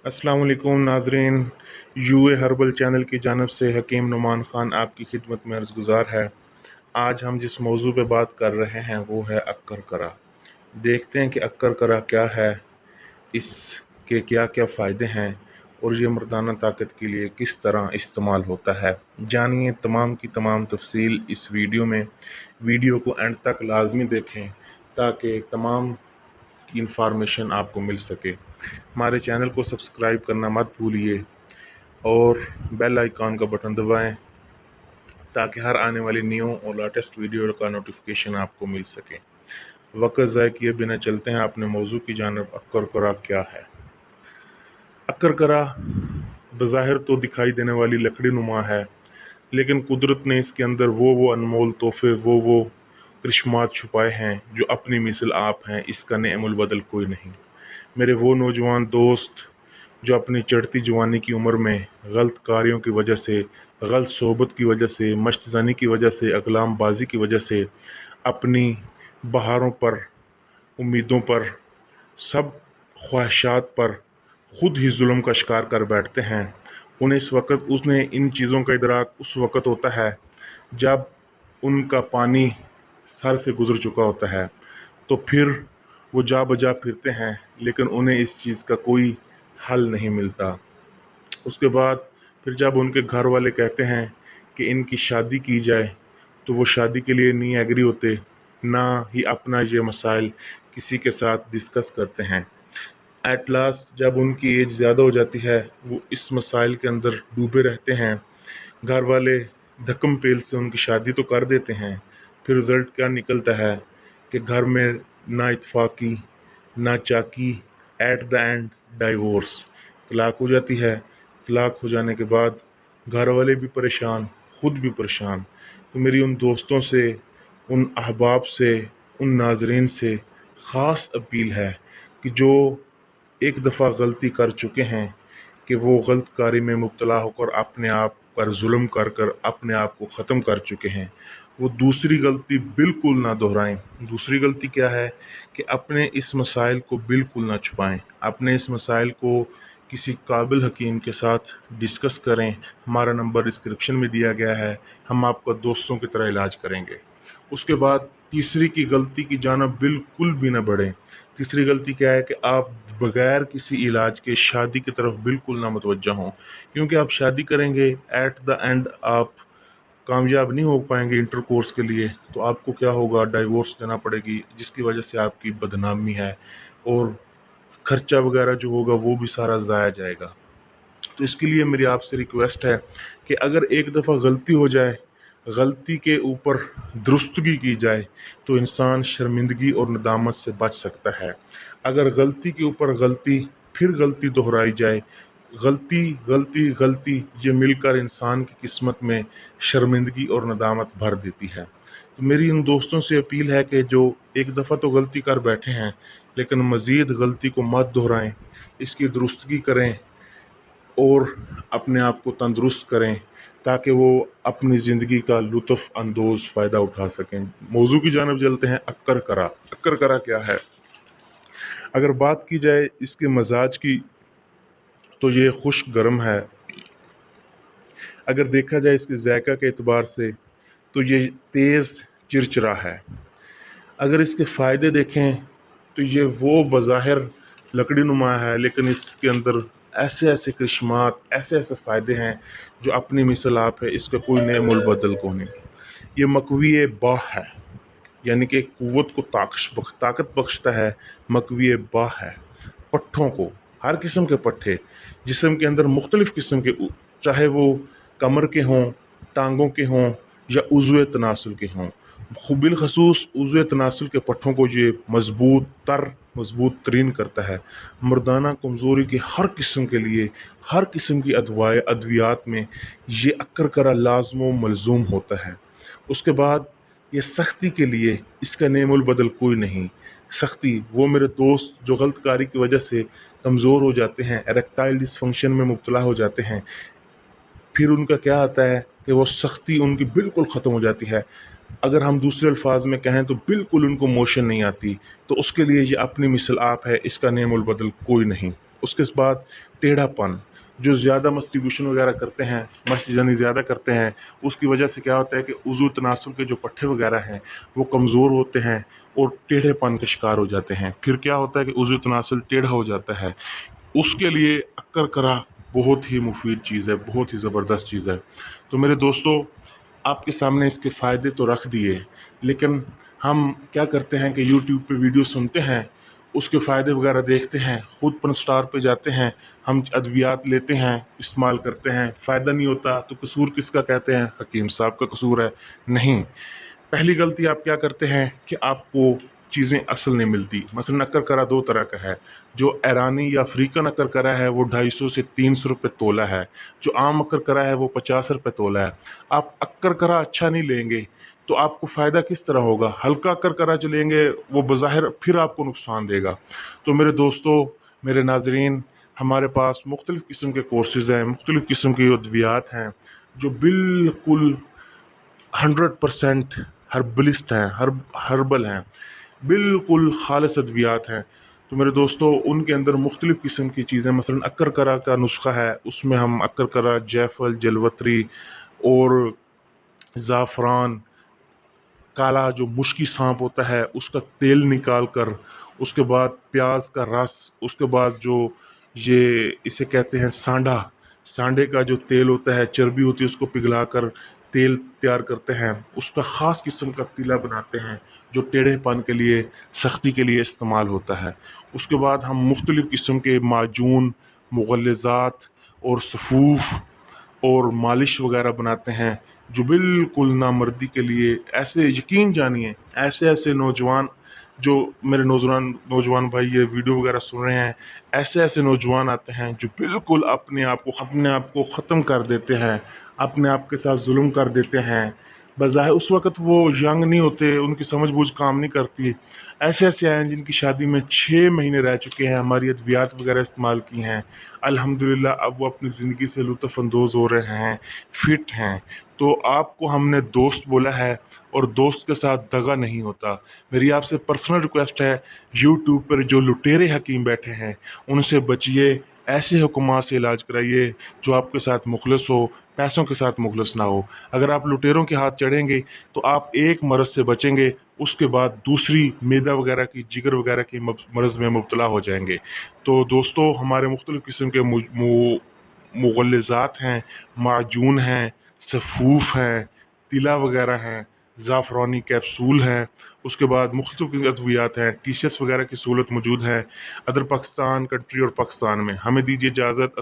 अस्सलाम वालेकुम नाजरीन। यूए हर्बल चैनल की जानब से हकीम नुमान ख़ान आपकी खिदमत में अर्ज़गुज़ार है। आज हम जिस मौजू पे बात कर रहे हैं वो है अक्कर करा। देखते हैं कि अक्कर करा क्या है, इसके क्या क्या फ़ायदे हैं और ये मर्दाना ताकत के लिए किस तरह इस्तेमाल होता है। जानिए तमाम की तमाम तफसील इस वीडियो में। वीडियो को एंड तक लाजमी देखें ताकि तमाम की इंफॉर्मेशन आपको मिल सके। हमारे चैनल को सब्सक्राइब करना मत भूलिए और बेल आइकॉन का बटन दबाएं ताकि हर आने वाली न्यू और लेटेस्ट वीडियो का नोटिफिकेशन आपको मिल सके। वक्त ज़ाय किए बिना चलते हैं अपने मौजू की जानब। अक्कर करा क्या है? अक्कर करा बज़ाहिर तो दिखाई देने वाली लकड़ी नुमा है, लेकिन कुदरत ने इसके अंदर वो अनमोल तोहफे, वो करिश्मात छुपाए हैं जो अपनी मिसल आप हैं। इसका नेमुल बदल कोई नहीं। मेरे वो नौजवान दोस्त जो अपनी चढ़ती जवानी की उम्र में गलत कार्यों की वजह से, गलत सोबत की वजह से, मश्तज़नी की वजह से, अकलाम बाजी की वजह से अपनी बहारों पर, उम्मीदों पर, सब ख्वाहिशात पर खुद ही जुल्म का शिकार कर बैठते हैं, उन्हें इन चीज़ों का इदराक उस वक़्त होता है जब उनका पानी सर से गुज़र चुका होता है। तो फिर वो जा बजा फिरते हैं, लेकिन उन्हें इस चीज़ का कोई हल नहीं मिलता। उसके बाद फिर जब उनके घर वाले कहते हैं कि इनकी शादी की जाए, तो वो शादी के लिए नहीं एग्री होते, ना ही अपना ये मसाइल किसी के साथ डिस्कस करते हैं। एट लास्ट जब उनकी एज ज़्यादा हो जाती है, वो इस मसाइल के अंदर डूबे रहते हैं। घर वाले धक्कम पेल से उनकी शादी तो कर देते हैं, फिर रिज़ल्ट क्या निकलता है कि घर में ना इत्तफाक़ी, ना चाकी, एट द एंड डाइवोर्स, तलाक हो जाती है। तलाक हो जाने के बाद घर वाले भी परेशान, खुद भी परेशान। तो मेरी उन दोस्तों से, उन अहबाब से, उन नाजरीन से ख़ास अपील है कि जो एक दफ़ा गलती कर चुके हैं, कि वो गलत कारी में मुब्तला होकर अपने आप पर जुल्म कर कर अपने आप को ख़त्म कर चुके हैं, वो दूसरी गलती बिल्कुल ना दोहराएं। दूसरी गलती क्या है कि अपने इस मसाइल को बिल्कुल ना छुपाएं। अपने इस मसाइल को किसी काबिल हकीम के साथ डिस्कस करें। हमारा नंबर डिस्क्रिप्शन में दिया गया है, हम आपका दोस्तों की तरह इलाज करेंगे। उसके बाद तीसरी की गलती की जानब बिल्कुल भी ना बढ़ें। तीसरी गलती क्या है कि आप बगैर किसी इलाज के शादी की तरफ बिल्कुल ना मुतवज्जा हों, क्योंकि आप शादी करेंगे, एट द एंड आप कामयाब नहीं हो पाएंगे इंटरकोर्स के लिए, तो आपको क्या होगा, डाइवोर्स देना पड़ेगी, जिसकी वजह से आपकी बदनामी है और खर्चा वगैरह जो होगा वो भी सारा ज़ाया जाएगा। तो इसके लिए मेरी आपसे रिक्वेस्ट है कि अगर एक दफ़ा गलती हो जाए, गलती के ऊपर दुरुस्तगी की जाए, तो इंसान शर्मिंदगी और नदामत से बच सकता है। अगर गलती के ऊपर गलती, फिर गलती दोहराई जाए, गलती गलती गलती, ये मिलकर इंसान की किस्मत में शर्मिंदगी और नदामत भर देती है। तो मेरी उन दोस्तों से अपील है कि जो एक दफ़ा तो गलती कर बैठे हैं, लेकिन मज़ीद गलती को मत दोहराएं, इसकी दुरुस्तगी करें और अपने आप को तंदुरुस्त करें ताकि वो अपनी ज़िंदगी का लुत्फ़ अंदोज़ फ़ायदा उठा सकें। मौजू की जानब चलते हैं। अक्कर करा। अक्कर करा क्या है? अगर बात की जाए इसके मजाज की, तो ये खुश्क गर्म है। अगर देखा जाए इसके जायका के एतबार से, तो ये तेज़ चिरचिरा है। अगर इसके फ़ायदे देखें तो ये वो बज़ाहिर लकड़ी नुमा है, लेकिन इसके अंदर ऐसे ऐसे करिश्मात, ऐसे ऐसे फ़ायदे हैं जो अपनी मिसल आप है, इसका कोई नेमुल बदल को नहीं। ये मकवी बाह है, यानी कि कुव्वत को ताकत बख्शता है। मकवी बाह है, पट्ठों को, हर किस्म के पट्ठे जिस्म के अंदर मुख्तलिफ़ किस्म के, चाहे वो कमर के हों, टांगों के हों या उज़्व तनासुल के हों। बिलखसूस उज़्व तनासुल के पट्ठों को ये मजबूत तरीन करता है। मर्दाना कमज़ोरी के हर किस्म के लिए, हर किस्म की अद्वियात में ये अक्कर करा लाज़िम मलज़ूम होता है। उसके बाद ये सख्ती के लिए इसका नेमुल बदल कोई नहीं। सख्ती, वो मेरे दोस्त जो गलत कारी की वजह से कमज़ोर हो जाते हैं, एरेक्टाइल डिसफंक्शन में मुब्तला हो जाते हैं, फिर उनका क्या आता है कि वो सख्ती उनकी बिल्कुल ख़त्म हो जाती है। अगर हम दूसरे अल्फाज में कहें तो बिल्कुल उनको मोशन नहीं आती। तो उसके लिए ये अपनी मिसल आप है, इसका नेमुल बदल कोई नहीं। उसके बाद टेढ़ापन, जो ज़्यादा मस्टिब्यूशन वगैरह करते हैं, मस्त यानी ज़्यादा करते हैं, उसकी वजह से क्या होता है कि उज़ू तनासुल के जो पट्टे वगैरह हैं वो कमज़ोर होते हैं और टेढ़ेपन का शिकार हो जाते हैं। फिर क्या होता है कि उज़ू तनासुल टेढ़ा हो जाता है। उसके लिए अक्कर करा बहुत ही मुफीद चीज़ है, बहुत ही ज़बरदस्त चीज़ है। तो मेरे दोस्तों, आपके सामने इसके फ़ायदे तो रख दिए, लेकिन हम क्या करते हैं कि यूट्यूब पे वीडियो सुनते हैं, उसके फ़ायदे वगैरह देखते हैं, खुद पर स्टार पे जाते हैं, हम अद्वियात लेते हैं, इस्तेमाल करते हैं, फ़ायदा नहीं होता तो कसूर किसका कहते हैं? हकीम साहब का कसूर है। नहीं, पहली गलती आप क्या करते हैं कि आपको चीज़ें असल नहीं मिलती। मसलन अक्कर करा दो तरह का है, जो ईरानी या अफ्रीकन अक्कर करा है वो 250 से 300 रुपये तोला है, जो आम अक्कर करा है वो 50 रुपये तोला है। आप अक्कर करा अच्छा नहीं लेंगे तो आपको फ़ायदा किस तरह होगा? हल्का अक्कर करा जो लेंगे वो बज़ाहिर फिर आपको नुकसान देगा। तो मेरे दोस्तों, मेरे नाज़रीन, हमारे पास मुख्तलिफ़ किस्म के कोर्सेज़ हैं, मुख्तलिफ़ किस्म की अद्वियात हैं जो बिल्कुल 100% हर्बलिस्ट हैं, हर्बल हैं, बिल्कुल खालिस अद्वियात हैं। तो मेरे दोस्तों, उनके अंदर मुख्तलिफ़ किस्म की चीज़ें, मसलन अक्कर करा का नुस्खा है, उसमें हम अक्कर करा, जायफल, जलवतरी और ज़ाफ़रान, काला जो मुश्की सांप होता है उसका तेल निकाल कर, उसके बाद प्याज का रस, उसके बाद जो ये इसे कहते हैं सांडा, सांडे का जो तेल होता है, चर्बी होती है, उसको पिघलाकर तेल तैयार करते हैं, उसका ख़ास किस्म का तीला बनाते हैं जो टेढ़ेपन के लिए, सख्ती के लिए इस्तेमाल होता है। उसके बाद हम मुख्तलिफ़ किस्म के माजून, मुग़ल्लिज़ात और सफ़ूफ़ और मालिश वगैरह बनाते हैं जो बिल्कुल नामर्दी के लिए, ऐसे यकीन जानिए, ऐसे ऐसे नौजवान, जो मेरे नौजवान भाई ये वीडियो वगैरह सुन रहे हैं, ऐसे ऐसे नौजवान आते हैं जो बिल्कुल अपने आप को ख़त्म कर देते हैं, अपने आप के साथ जुल्म कर देते हैं। बज़ाहिर उस वक़्त वो यंग नहीं होते, उनकी समझ बूझ काम नहीं करती। ऐसे ऐसे आए हैं जिनकी शादी में 6 महीने रह चुके हैं, हमारी अद्वियात वगैरह इस्तेमाल की हैं, अल्हम्दुलिल्लाह अब वो अपनी ज़िंदगी से लुत्फ़ अंदोज़ हो रहे हैं, फिट हैं। तो आपको हमने दोस्त बोला है और दोस्त के साथ दगा नहीं होता। मेरी आपसे पर्सनल रिक्वेस्ट है, यूट्यूब पर जो लुटेरे हकीम बैठे हैं उनसे बचिए, ऐसे हुक्मात से इलाज कराइए जो आपके साथ मुखलिस हो, पैसों के साथ मुखलिस ना हो। अगर आप लुटेरों के हाथ चढ़ेंगे तो आप एक मर्ज़ से बचेंगे, उसके बाद दूसरी मैदा वगैरह की, जिगर वगैरह की मर्ज़ में मुब्तला हो जाएंगे। तो दोस्तों, हमारे मुख्तलिफ़ किस्म के मुग़ल्लिज़ात हैं, माजून हैं, सफ़ूफ़ हैं, तिला वगैरह हैं, ज़ाफ़रानी कैप्सूल हैं, उसके बाद मुख्तलिफ़ अद्वियात हैं, टी-शर्ट्स वगैरह की सहूलत मौजूद है अदर पाकिस्तान कंट्री और पाकिस्तान में। हमें दीजिए इजाज़त।